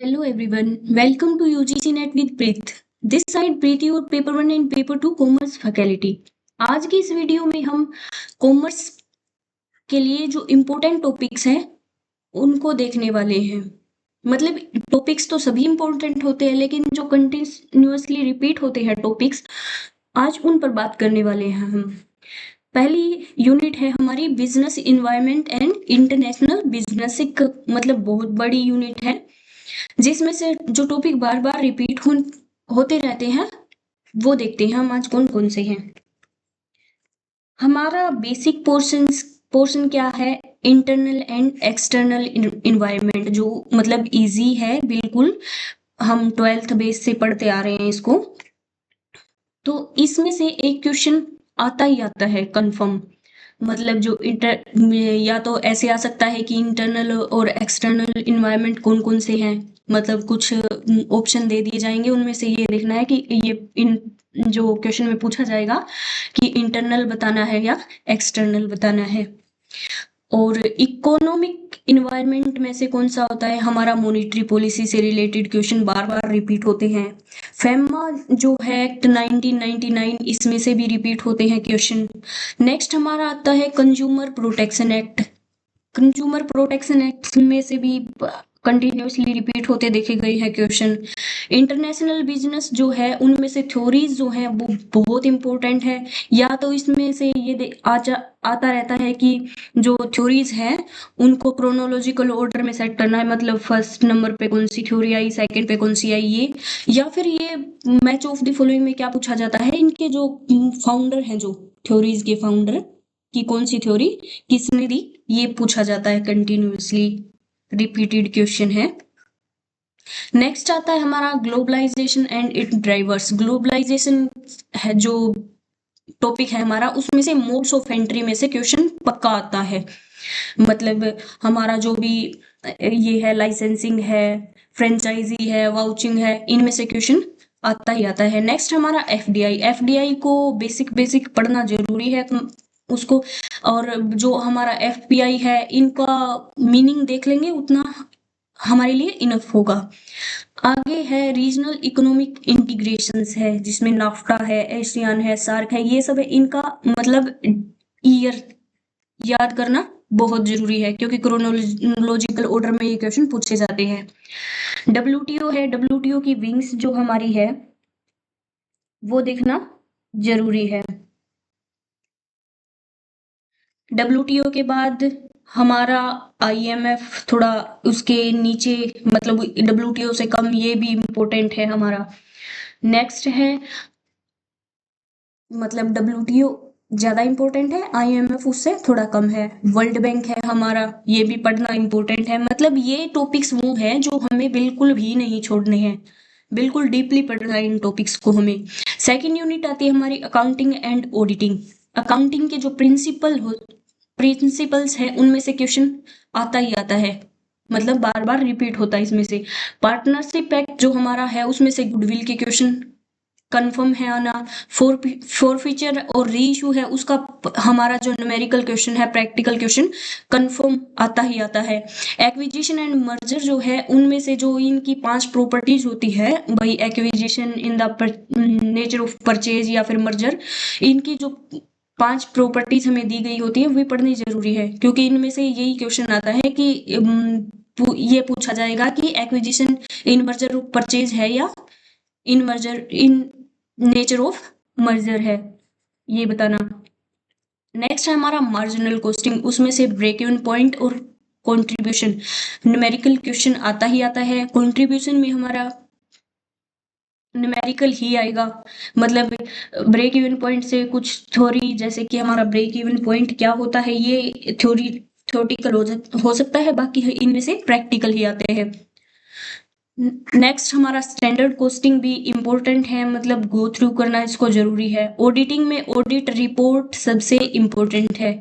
Hello everyone, welcome to UGC Net with Preet. This side Preet your paper one and paper two commerce faculty. आज की इस video में हम commerce के लिए जो इम्पोर्टेंट टॉपिक्स हैं उनको देखने वाले हैं। मतलब टॉपिक्स तो सभी इम्पोर्टेंट होते हैं, लेकिन जो कंटिन्यूअसली रिपीट होते हैं टॉपिक्स, आज उन पर बात करने वाले हैं हम। पहली यूनिट है हमारी business environment and international business. मतलब बहुत बड़ी यूनिट है जिसमें से जो टॉपिक बार बार रिपीट होते रहते हैं वो देखते हैं हम आज कौन कौन से हैं। हमारा बेसिक पोर्शन क्या है? इंटरनल एंड एक्सटर्नल इन्वायरमेंट, जो मतलब इजी है बिल्कुल। हम 12th बेस से पढ़ते आ रहे हैं इसको, तो इसमें से एक क्वेश्चन आता ही आता है कंफर्म। मतलब जो या तो ऐसे आ सकता है कि इंटरनल और एक्सटर्नल इन्वायरमेंट कौन कौन से हैं। मतलब कुछ ऑप्शन दे दिए जाएंगे, उनमें से ये देखना है कि ये इन जो क्वेश्चन में पूछा जाएगा कि इंटरनल बताना है या एक्सटर्नल बताना है। और इकोनॉमिक इन्वायरमेंट में से कौन सा होता है? हमारा मॉनेटरी पॉलिसी से रिलेटेड क्वेश्चन बार बार रिपीट होते हैं। फेमा जो है एक्ट 1999, इसमें से भी रिपीट होते हैं क्वेश्चन। नेक्स्ट हमारा आता है consumer protection act. Consumer protection act में से भी कंटिन्यूसली रिपीट होते देखे गए हैं क्वेश्चन। इंटरनेशनल बिजनेस जो है उनमें से थ्योरीज जो है वो बहुत इंपॉर्टेंट है। या तो इसमें से ये आता रहता है कि जो थ्योरीज हैं उनको क्रोनोलॉजिकल ऑर्डर में सेट करना है, मतलब फर्स्ट नंबर पे कौन सी थ्योरी आई, सेकंड पे कौन सी आई, ये। या फिर ये मैच ऑफ द फॉलोइंग में क्या पूछा जाता है, इनके जो फाउंडर हैं, जो थ्योरीज के फाउंडर की कौन सी थ्योरी किसने दी, ये पूछा जाता है। कंटिन्यूसली रिपीटेड क्वेश्चन है। नेक्स्ट आता है हमारा globalization and it drivers. Globalization है जो टॉपिक है हमारा, उसमें से मोड्स ऑफ एंट्री में से क्वेश्चन पक्का आता है। मतलब हमारा जो भी ये है, लाइसेंसिंग है, फ्रेंचाइजी है, वाउचिंग है, इनमें से क्वेश्चन आता ही आता है। नेक्स्ट हमारा एफडीआई। एफडीआई को बेसिक पढ़ना जरूरी है उसको। और जो हमारा एफपीआई है, इनका मीनिंग देख लेंगे उतना हमारे लिए इनफ होगा। आगे है रीजनल इकोनॉमिक इंटीग्रेशंस है, जिसमें नाफ्टा है, एशियान है, सार्क है, ये सब है। इनका मतलब ईयर याद करना बहुत जरूरी है, क्योंकि क्रोनोलॉजिकल ऑर्डर में ये क्वेश्चन पूछे जाते हैं। डब्ल्यूटीओ है, डब्ल्यूटीओ की विंग्स जो हमारी है वो देखना जरूरी है। डब्ल्यूटीओ के बाद हमारा आईएमएफ थोड़ा उसके नीचे, मतलब डब्ल्यूटीओ से कम, ये भी इम्पोर्टेंट है हमारा। नेक्स्ट है, मतलब डब्ल्यूटीओ ज्यादा इंपॉर्टेंट है, आईएमएफ उससे थोड़ा कम है। वर्ल्ड बैंक है हमारा, ये भी पढ़ना इंपॉर्टेंट है। मतलब ये टॉपिक्स वो हैं जो हमें बिल्कुल भी नहीं छोड़ने हैं, बिल्कुल डीपली पढ़ना है इन टॉपिक्स को हमें। सेकंड यूनिट आती है हमारी अकाउंटिंग एंड ऑडिटिंग। अकाउंटिंग के जो प्रिंसिपल्स है उनमें से क्वेश्चन आता ही आता है, मतलब बार बार रिपीट होता है इसमें से। पार्टनरशिप एक्ट जो हमारा है उसमें से गुडविल के क्वेश्चन कंफर्म है आना। फोर फीचर और री इशू है, उसका हमारा जो न्यूमेरिकल क्वेश्चन है, प्रैक्टिकल क्वेश्चन कंफर्म आता ही आता है। एक्विजिशन एंड मर्जर जो है, उनमें से जो इनकी 5 प्रॉपर्टीज होती है भाई, acquisition in the nature of purchase या फिर मर्जर, इनकी जो 5 प्रॉपर्टीज हमें दी गई होती है वे पढ़नी जरूरी है, क्योंकि इनमें से यही क्वेश्चन आता है कि ये पूछा जाएगा कि acquisition in merger of purchase है या in merger in nature of merger है, ये बताना। नेक्स्ट है हमारा मार्जिनल कॉस्टिंग, उसमें से ब्रेक इवन पॉइंट और कंट्रीब्यूशन, न्यूमेरिकल क्वेश्चन आता ही आता है। कंट्रीब्यूशन में हमारा न्यूमेरिकल ही आएगा। मतलब ब्रेक इवन पॉइंट से कुछ थ्योरी, जैसे कि हमारा ब्रेक इवन पॉइंट क्या होता है, ये थ्योरेटिकल हो सकता है, बाकी इनमें से प्रैक्टिकल ही आते हैं। नेक्स्ट हमारा स्टैंडर्ड कॉस्टिंग भी इम्पोर्टेंट है, मतलब गो थ्रू करना इसको जरूरी है। ऑडिटिंग में ऑडिट रिपोर्ट सबसे इम्पोर्टेंट है।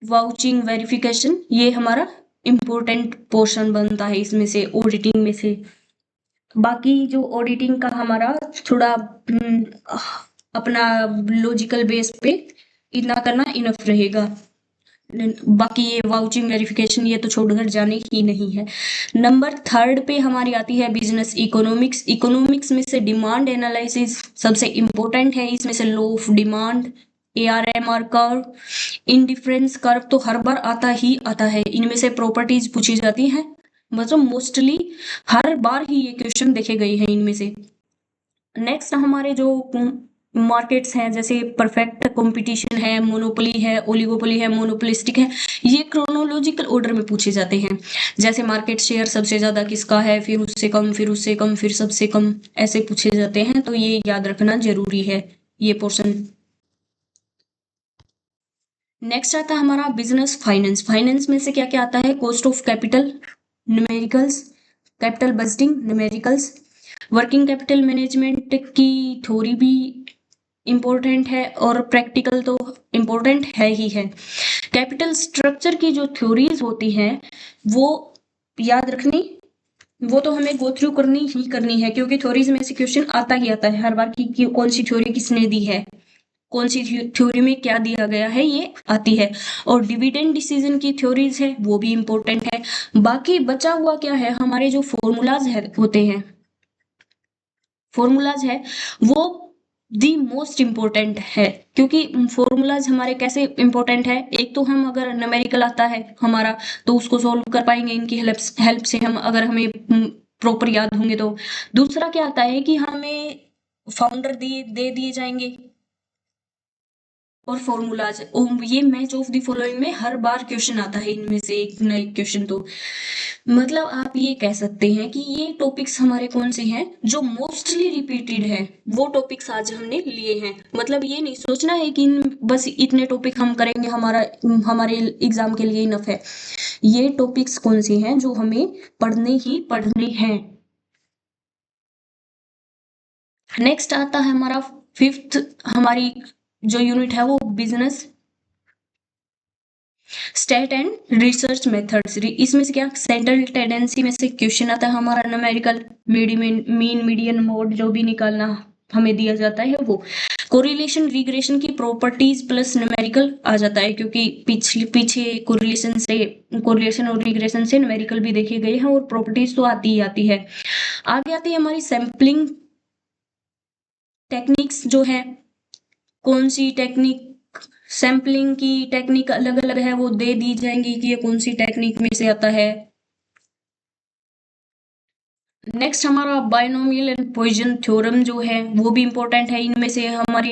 वाउचिंग वेरिफिकेशन, ये हमारा इम्पोर्टेंट पोर्शन बनता है इसमें से, ऑडिटिंग में से। बाकी जो ऑडिटिंग का हमारा थोड़ा अपना लॉजिकल बेस पे इतना करना इनफ रहेगा। बाकी ये वाउचिंग वेरिफिकेशन ये तो छोड़कर जाने ही नहीं है। नंबर 3 पे हमारी आती है बिजनेस इकोनॉमिक्स। इकोनॉमिक्स में से डिमांड एनालिसिस सबसे इम्पोर्टेंट है। इसमें से law of demand, ARMR curve, indifference curve तो हर बार आता ही आता है। इनमें से प्रॉपर्टीज पूछी जाती हैं, मतलब मोस्टली हर बार ही ये क्वेश्चन देखे गए हैं इनमें से। नेक्स्ट हमारे जो मार्केट्स हैं, जैसे परफेक्ट कंपटीशन है, मोनोपोली है, ओलिगोपोली है, मोनोपोलिस्टिक है, ये क्रोनोलॉजिकल ऑर्डर में पूछे जाते हैं। जैसे मार्केट शेयर सबसे ज्यादा किसका है, फिर उससे कम, फिर उससे कम, फिर सबसे कम, ऐसे पूछे जाते हैं। तो ये याद रखना जरूरी है ये पोर्शन। नेक्स्ट आता है हमारा बिजनेस फाइनेंस। फाइनेंस में से क्या क्या आता है, cost of capital, numericals, capital budgeting, numericals, working capital management की थ्योरी भी इम्पोर्टेंट है और प्रैक्टिकल तो इम्पोर्टेंट है ही है। कैपिटल स्ट्रक्चर की जो थ्योरीज होती हैं वो याद रखनी, वो तो हमें गो थ्रू करनी ही करनी है, क्योंकि थ्योरीज में से क्वेश्चन आता ही आता है हर बार कि कौन सी थ्योरी किसने दी है, कौन सी थ्योरी में क्या दिया गया है, ये आती है। और डिविडेंड डिसीजन की थ्योरीज है वो भी इम्पोर्टेंट है। बाकी बचा हुआ क्या है, हमारे जो फॉर्मूलाज है होते हैं, फॉर्मूलाज है वो दी मोस्ट इम्पोर्टेंट है। क्योंकि फॉर्मूलाज हमारे कैसे इम्पोर्टेंट है, एक तो हम अगर न्यूमेरिकल आता है हमारा तो उसको सॉल्व कर पाएंगे इनकी हेल्प से, हम अगर हमें प्रॉपर याद होंगे तो। दूसरा क्या आता है कि हमें फाउंडर दे दिए जाएंगे और फॉर्मूलाज, ये मैच ऑफ द फॉलोइंग में हर बार क्वेश्चन आता है, इनमें से एक ना एक क्वेश्चन। तो मतलब आप ये कह सकते हैं कि ये टॉपिक्स हमारे कौन से हैं जो मोस्टली रिपीटेड है, वो टॉपिक्स आज हमने लिए हैं। मतलब ये नहीं सोचना है कि बस इतने टॉपिक हम करेंगे हमारे एग्जाम के लिए इनफ है। ये टॉपिक्स कौन से हैं जो हमें पढ़ने ही पढ़ने हैं। नेक्स्ट आता है हमारा 5th, हमारी जो यूनिट है वो business state and research methods. इसमें से क्या, सेंट्रल टेंडेंसी में से क्वेश्चन आता है हमारा न्यूमेरिकल, मीन मीडियन मोड जो भी निकालना हमें दिया जाता है वो। कोरिलेशन रिग्रेशन की प्रॉपर्टीज प्लस न्यूमेरिकल आ जाता है, क्योंकि पीछे कोरिलेशन और रिग्रेशन से न्यूमेरिकल भी देखे गए हैं और प्रॉपर्टीज तो आती ही आती है। आगे आती है हमारी सैम्पलिंग टेक्निक्स जो है, कौन सी टेक्निक, सैम्पलिंग की टेक्निक अलग अलग है, वो दे दी जाएंगी कि ये कौन सी टेक्निक में से आता है। नेक्स्ट हमारा बायनोमियल एंड पॉइजन थ्योरम जो है वो भी इंपॉर्टेंट है। इनमें से हमारी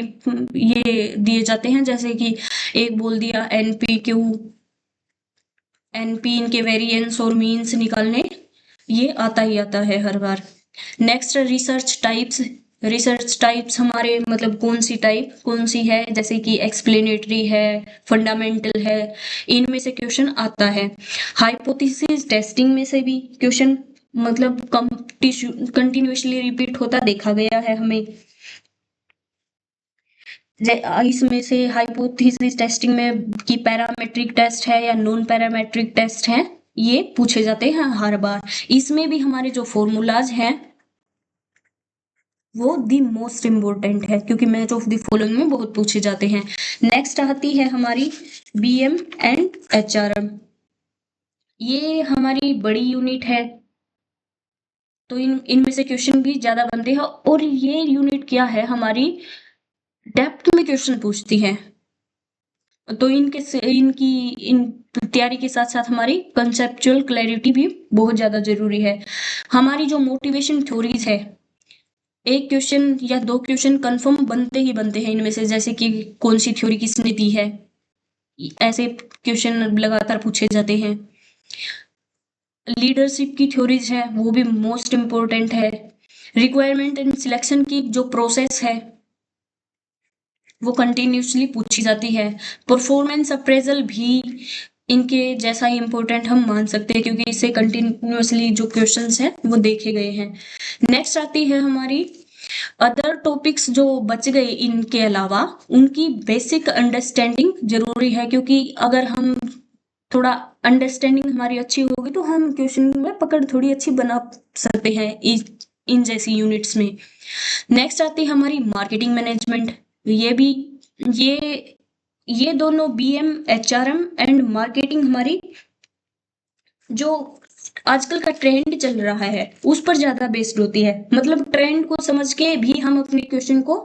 ये दिए जाते हैं, जैसे कि एक बोल दिया NP/Q, NP इनके वेरिएंस और मीन्स निकालने, ये आता ही आता है हर बार। नेक्स्ट रिसर्च टाइप्स हमारे मतलब कौन सी टाइप कौन सी है, जैसे कि एक्सप्लेनेटरी है, फंडामेंटल है, इनमें से क्वेश्चन आता है। हाइपोथेसिस टेस्टिंग में से भी क्वेश्चन मतलब कंटिन्यूअसली रिपीट होता देखा गया है हमें। इसमें से हाइपोथेसिस टेस्टिंग में कि पैरामेट्रिक टेस्ट है या नॉन पैरामेट्रिक टेस्ट है, ये पूछे जाते हैं हर बार। इसमें भी हमारे जो फॉर्मूलाज हैं वो दी मोस्ट इम्पोर्टेंट है, क्योंकि मैच ऑफ द फॉलोइंग में बहुत पूछे जाते हैं। नेक्स्ट आती है हमारी BM एंड HRM। ये हमारी बड़ी यूनिट है, तो इनमें से क्वेश्चन भी ज्यादा बनते हैं। और ये यूनिट क्या है, हमारी डेप्थ में क्वेश्चन पूछती है। तो इन तैयारी के साथ साथ हमारी कंसेप्चुअल क्लैरिटी भी बहुत ज्यादा जरूरी है। हमारी जो मोटिवेशन थ्योरीज है, एक क्वेश्चन या 2 क्वेश्चन कंफर्म बनते ही बनते हैं इनमें से, जैसे कि कौन सी थ्योरी किसने दी है, ऐसे क्वेश्चन लगातार पूछे जाते हैं। लीडरशिप की थ्योरीज है वो भी मोस्ट इम्पोर्टेंट है। रिक्वायरमेंट एंड सिलेक्शन की जो प्रोसेस है वो कंटिन्यूसली पूछी जाती है। परफॉर्मेंस अप्रेजल भी इनके जैसा ही इम्पोर्टेंट हम मान सकते हैं, क्योंकि इससे कंटिन्यूसली जो क्वेश्चंस हैं वो देखे गए हैं। नेक्स्ट आती है हमारी अदर टॉपिक्स जो बच गए इनके अलावा, उनकी बेसिक अंडरस्टैंडिंग जरूरी है, क्योंकि अगर हम थोड़ा अंडरस्टैंडिंग हमारी अच्छी होगी तो हम क्वेश्चन में पकड़ थोड़ी अच्छी बना सकते हैं इन जैसी यूनिट्स में। नेक्स्ट आती है हमारी मार्केटिंग मैनेजमेंट। ये ये दोनों BM, HRM एंड मार्केटिंग हमारी जो आजकल का ट्रेंड चल रहा है उस पर ज्यादा बेस्ड होती है। मतलब ट्रेंड को समझ के भी हम अपने क्वेश्चन को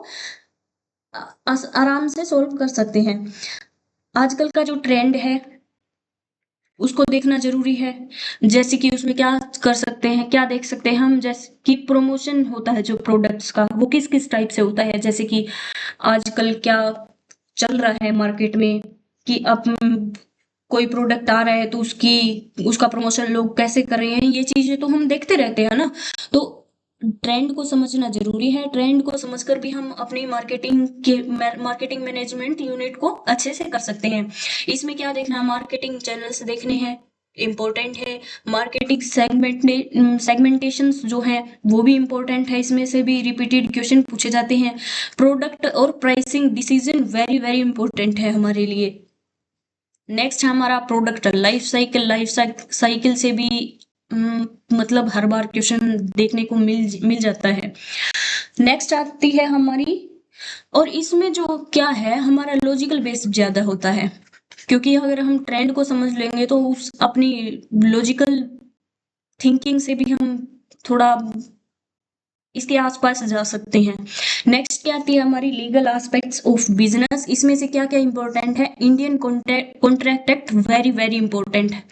आराम से सोल्व कर सकते हैं। आजकल का जो ट्रेंड है उसको देखना जरूरी है। जैसे कि उसमें क्या कर सकते हैं, क्या देख सकते हैं हम, जैसे कि प्रमोशन होता है जो प्रोडक्ट्स का, वो किस किस टाइप से होता है। जैसे कि आजकल क्या चल रहा है मार्केट में कि अब कोई प्रोडक्ट आ रहा है तो उसका प्रमोशन लोग कैसे कर रहे हैं, ये चीजें तो हम देखते रहते हैं ना। तो ट्रेंड को समझना जरूरी है। ट्रेंड को समझकर भी हम अपनी मार्केटिंग मैनेजमेंट यूनिट को अच्छे से कर सकते हैं। इसमें क्या देखना है, मार्केटिंग चैनल्स देखने हैं, इम्पोर्टेंट है। मार्केटिंग सेगमेंटेशन जो है वो भी इम्पोर्टेंट है, इसमें से भी रिपीटेड क्वेश्चन पूछे जाते हैं। प्रोडक्ट और pricing decision very very important है हमारे लिए। नेक्स्ट है हमारा प्रोडक्ट लाइफ साइकिल से भी मतलब हर बार क्वेश्चन देखने को मिल जाता है। नेक्स्ट आती है हमारी, और इसमें जो क्या है हमारा लॉजिकल बेस ज्यादा होता है, क्योंकि अगर हम ट्रेंड को समझ लेंगे तो उस अपनी लॉजिकल थिंकिंग से भी हम थोड़ा इसके आसपास जा सकते हैं। नेक्स्ट क्या आती है हमारी लीगल एस्पेक्ट्स ऑफ बिजनेस। इसमें से क्या क्या इंपॉर्टेंट है, Indian contract act very very important है।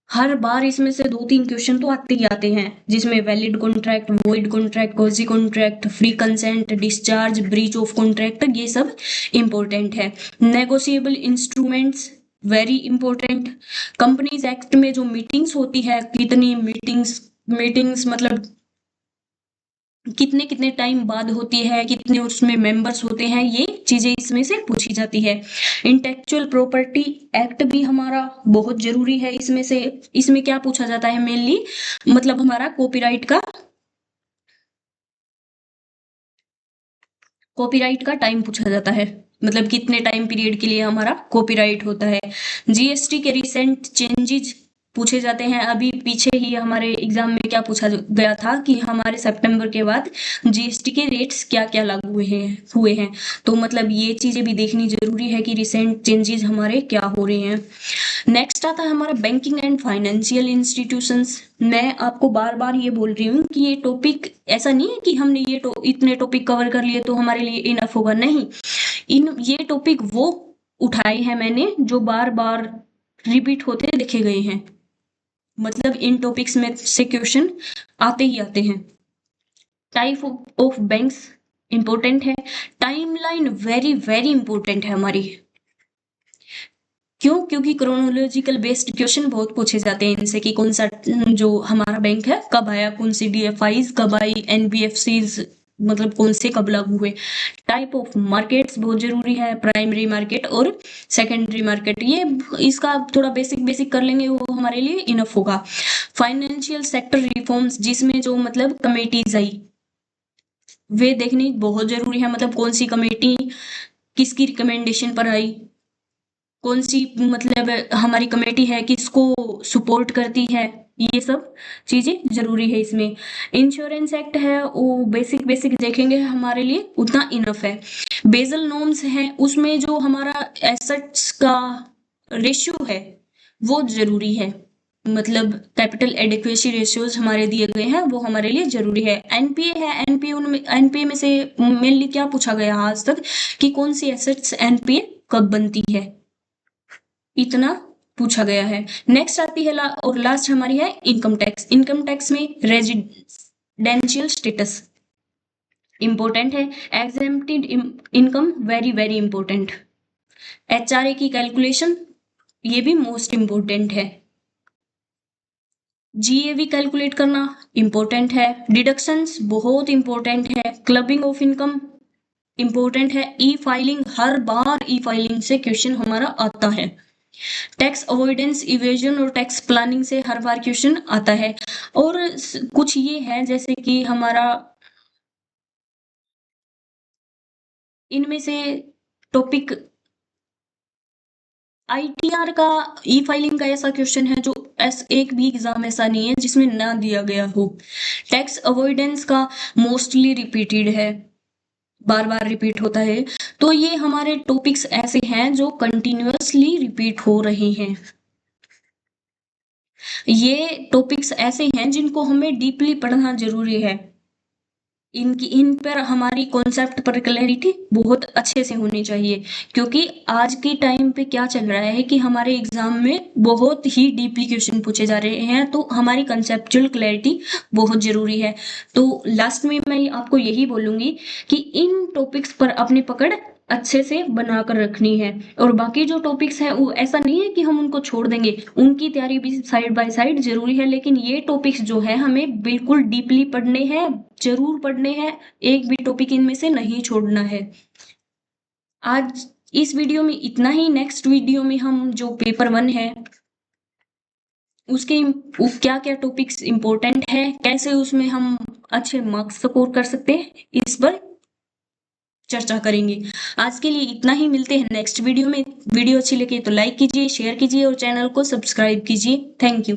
हर बार इसमें से 2-3 क्वेश्चन तो आते ही आते हैं, जिसमें valid contract, void contract, quasi contract, free consent, discharge, breach of contract, ये सब इंपॉर्टेंट है। Negotiable instruments very important. Companies act में जो मीटिंग्स होती है, कितनी मीटिंग्स मतलब कितने कितने टाइम बाद होती है, कितने उसमें मेंबर्स होते हैं, ये चीजें इसमें से पूछी जाती है। इंटेलेक्चुअल प्रॉपर्टी एक्ट भी हमारा बहुत जरूरी है। इसमें से इसमें क्या पूछा जाता है मेनली, मतलब हमारा कॉपीराइट का टाइम पूछा जाता है, मतलब कितने टाइम पीरियड के लिए हमारा कॉपीराइट होता है। जीएसटी के रिसेंट चेंजेस पूछे जाते हैं। अभी पीछे ही हमारे एग्जाम में क्या पूछा गया था कि हमारे सितंबर के बाद जीएसटी के रेट्स क्या क्या लागू हुए हैं। तो मतलब ये चीजें भी देखनी जरूरी है कि रिसेंट चेंजेस हमारे क्या हो रहे हैं। नेक्स्ट आता है हमारा बैंकिंग एंड फाइनेंशियल इंस्टीट्यूशंस। मैं आपको बार बार ये बोल रही हूँ कि ये टॉपिक ऐसा नहीं है कि हमने इतने टॉपिक कवर कर लिए तो हमारे लिए इनफ होगा, नहीं। ये टॉपिक वो उठाए हैं मैंने जो बार बार रिपीट होते देखे गए हैं। मतलब इन टॉपिक्स में से क्वेश्चन आते ही आते हैं। टाइप ऑफ बैंक्स इंपॉर्टेंट है। टाइमलाइन वेरी वेरी इंपॉर्टेंट है हमारी। क्यों? क्योंकि क्रोनोलॉजिकल बेस्ड क्वेश्चन बहुत पूछे जाते हैं इनसे कि कौन सा जो हमारा बैंक है कब आया, कौन सी DFIs कब आई, NBFCs मतलब कौन से कब लागू हुए। टाइप ऑफ मार्केट्स बहुत जरूरी है, प्राइमरी मार्केट और सेकेंडरी मार्केट। ये इसका थोड़ा बेसिक कर लेंगे वो हमारे लिए इनफ होगा। फाइनेंशियल सेक्टर रिफॉर्म्स, जिसमें जो मतलब कमेटीज आई वे देखनी बहुत जरूरी है। मतलब कौन सी कमेटी किसकी रिकमेंडेशन पर आई, कौन सी मतलब हमारी कमेटी है किसको सपोर्ट करती है, ये सब चीजें जरूरी है इसमें। इंश्योरेंस एक्ट है वो बेसिक देखेंगे हमारे लिए उतना इनफ है। बेसल नॉर्म्स है, उसमें जो हमारा एसेट्स का रेशियो है वो जरूरी है। मतलब कैपिटल एडिक्वेसी रेशियोज हमारे दिए गए हैं वो हमारे लिए जरूरी है। एनपीए है, एनपीए में से मेनली क्या पूछा गया आज तक कि कौन सी एसेट्स एनपीए कब बनती है, इतना पूछा गया है। नेक्स्ट आती है और लास्ट हमारी है इनकम टैक्स। इनकम टैक्स में रेजिडेंशियल स्टेटस इंपॉर्टेंट है। Exempted income very very important. HRA की कैलकुलेशन ये भी मोस्ट इंपॉर्टेंट है। GAV कैलकुलेट करना इंपॉर्टेंट है। डिडक्शंस बहुत इंपॉर्टेंट है। क्लबिंग ऑफ इनकम इंपॉर्टेंट है। ई फाइलिंग, हर बार ई फाइलिंग से क्वेश्चन हमारा आता है। टैक्स अवॉइडेंस, इवेजन और टैक्स प्लानिंग से हर बार क्वेश्चन आता है। और कुछ ये है जैसे कि हमारा इनमें से टॉपिक ITR का, ई फाइलिंग का ऐसा क्वेश्चन है जो एक भी एग्जाम ऐसा नहीं है जिसमें ना दिया गया हो। टैक्स अवॉइडेंस का मोस्टली रिपीटेड है, बार बार रिपीट होता है। तो ये हमारे टॉपिक्स ऐसे हैं जो कंटिन्यूअसली रिपीट हो रहे हैं। ये टॉपिक्स ऐसे हैं जिनको हमें डीपली पढ़ना जरूरी है। इन पर हमारी कॉन्सेप्ट पर क्लैरिटी बहुत अच्छे से होनी चाहिए, क्योंकि आज के टाइम पे क्या चल रहा है कि हमारे एग्जाम में बहुत ही डीपली क्वेश्चन पूछे जा रहे हैं, तो हमारी कंसेप्चुअल क्लैरिटी बहुत जरूरी है। तो लास्ट में मैं आपको यही बोलूंगी कि इन टॉपिक्स पर अपनी पकड़ अच्छे से बनाकर रखनी है, और बाकी जो टॉपिक्स है वो ऐसा नहीं है कि हम उनको छोड़ देंगे, उनकी तैयारी भी साइड बाय साइड जरूरी है, लेकिन ये टॉपिक्स जो है हमें बिल्कुल डीपली पढ़ने हैं, जरूर पढ़ने हैं, एक भी टॉपिक इनमें से नहीं छोड़ना है। आज इस वीडियो में इतना ही। नेक्स्ट वीडियो में हम जो पेपर 1 है उसके क्या क्या टॉपिक्स इंपॉर्टेंट है, कैसे उसमें हम अच्छे मार्क्स स्कोर कर सकते हैं, इस पर चर्चा करेंगे। आज के लिए इतना ही, मिलते हैं नेक्स्ट वीडियो में। वीडियो अच्छी लगे तो लाइक कीजिए, शेयर कीजिए और चैनल को सब्सक्राइब कीजिए। Thank you.